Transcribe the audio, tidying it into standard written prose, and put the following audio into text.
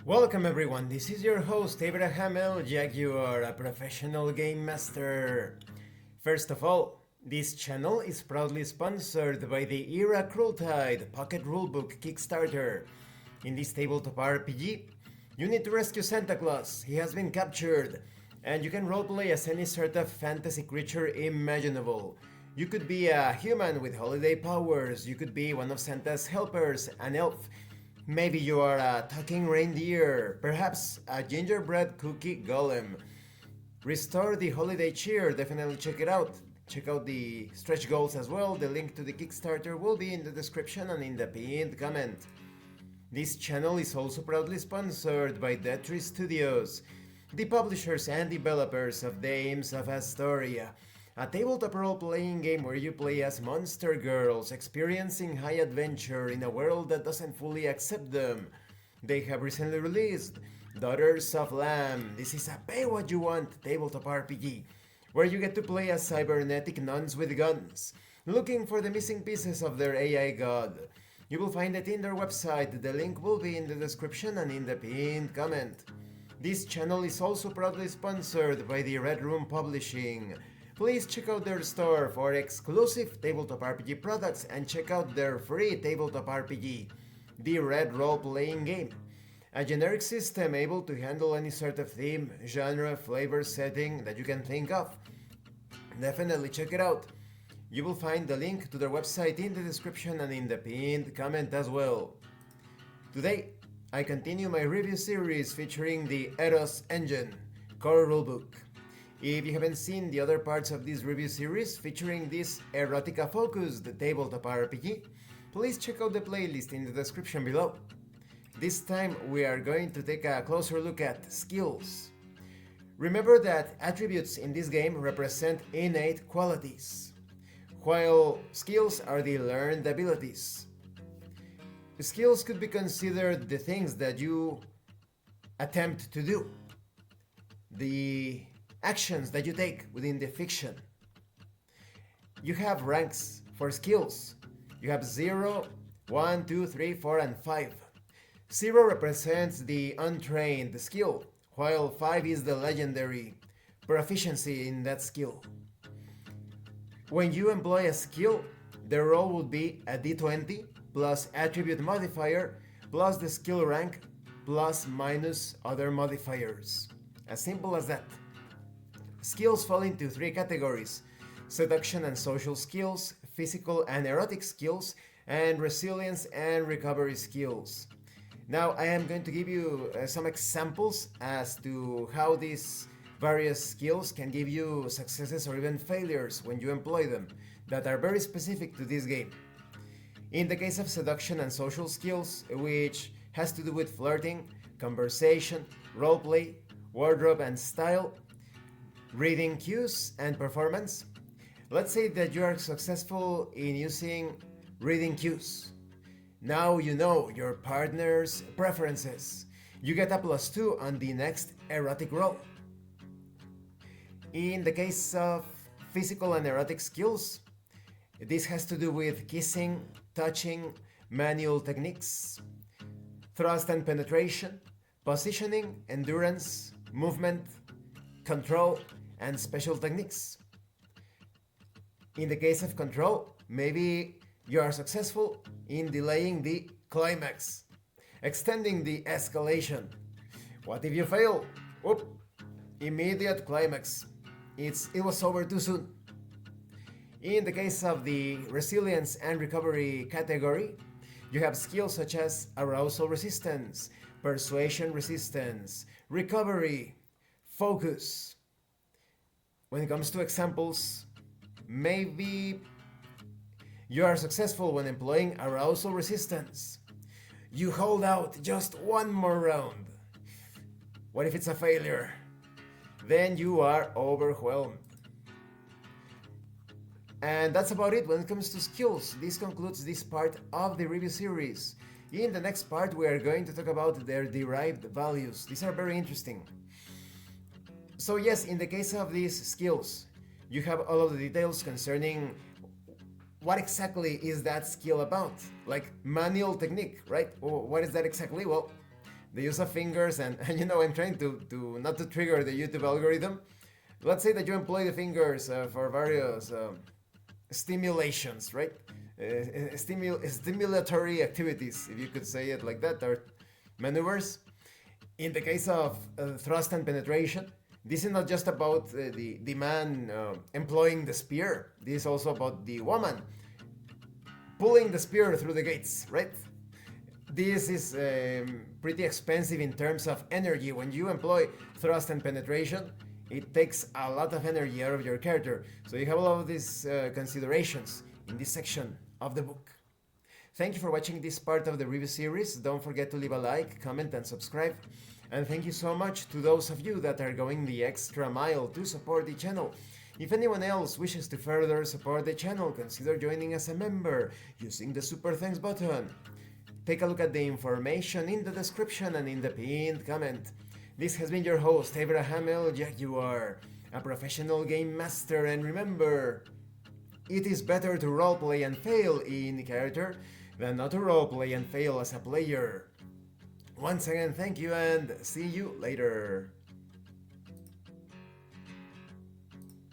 Welcome everyone, this is your host Abraham L. Jaguar, a professional game master. First of all, this channel is proudly sponsored by the Crueltide Pocket Rulebook Kickstarter. In this tabletop RPG, you need to rescue Santa Claus. He has been captured, and you can roleplay as any sort of fantasy creature imaginable. You could be a human with holiday powers, you could be one of Santa's helpers, an elf. Maybe you are a talking reindeer, perhaps a gingerbread cookie golem. Restore the holiday cheer, definitely check it out. Check out the stretch goals as well. The link to the Kickstarter will be in the description and in the pinned comment. This channel is also proudly sponsored by Dead Tree Studios, the publishers and developers of Dames of Asstoria, a tabletop role-playing game where you play as monster girls, experiencing high adventure in a world that doesn't fully accept them. They have recently released Daughters of Lamb. This is a pay-what-you-want tabletop RPG, where you get to play as cybernetic nuns with guns, looking for the missing pieces of their AI god. You will find it in their website, the link will be in the description and in the pinned comment. This channel is also proudly sponsored by the Red Room Publishing. Please check out their store for exclusive tabletop RPG products and check out their free tabletop RPG, the Red Roleplaying Game. A generic system able to handle any sort of theme, genre, flavor, setting that you can think of. Definitely check it out. You will find the link to their website in the description and in the pinned comment as well. Today, I continue my review series featuring the Eros Engine Core Rulebook. If you haven't seen the other parts of this review series featuring this erotica-focused tabletop RPG, please check out the playlist in the description below. This time we are going to take a closer look at skills. Remember that attributes in this game represent innate qualities, while skills are the learned abilities. Skills could be considered the things that you attempt to do, the actions that you take within the fiction. You have ranks for skills. You have 0, 1, 2, 3, 4, and 5. 0 represents the untrained skill, while 5 is the legendary proficiency in that skill. When you employ a skill, the roll would be a d20 plus attribute modifier plus the skill rank plus minus other modifiers. As simple as that. Skills fall into 3 categories: seduction and social skills, physical and erotic skills, and resilience and recovery skills. Now I am going to give you some examples as to how these various skills can give you successes or even failures when you employ them, that are very specific to this game. In the case of seduction and social skills, which has to do with flirting, conversation, roleplay, wardrobe and style, reading cues and performance. Let's say that you are successful in using reading cues. Now you know your partner's preferences. You get a +2 on the next erotic roll. In the case of physical and erotic skills, this has to do with kissing, touching, manual techniques, thrust and penetration, positioning, endurance, movement, control, and special techniques. In the case of control, maybe you are successful in delaying the climax, extending the escalation. What if you fail? Oop, immediate climax. It was over too soon. In the case of the resilience and recovery category, you have skills such as arousal resistance, persuasion resistance, recovery, focus. When it comes to examples, maybe you are successful when employing arousal resistance. You hold out just one more round. What if it's a failure? Then you are overwhelmed. And that's about it when it comes to skills. This concludes this part of the review series. In the next part, we are going to talk about their derived values. These are very interesting. So yes, in the case of these skills, you have all of the details concerning what exactly is that skill about? Like manual technique, right? What is that exactly? Well, the use of fingers, and you know, I'm trying to not to trigger the YouTube algorithm. Let's say that you employ the fingers for various stimulations, right? Stimulatory activities, if you could say it like that, or maneuvers. In the case of thrust and penetration, this is not just about the man employing the spear. This is also about the woman pulling the spear through the gates, right? This is pretty expensive in terms of energy. When you employ thrust and penetration, it takes a lot of energy out of your character. So you have all of these considerations in this section of the book. Thank you for watching this part of the review series. Don't forget to leave a like, comment, and subscribe. And thank you so much to those of you that are going the extra mile to support the channel. If anyone else wishes to further support the channel, consider joining as a member using the Super Thanks button. Take a look at the information in the description and in the pinned comment. This has been your host, Abraham L. Jaguar, a professional game master, and remember, it is better to roleplay and fail in character than not to roleplay and fail as a player. Once again, thank you and see you later.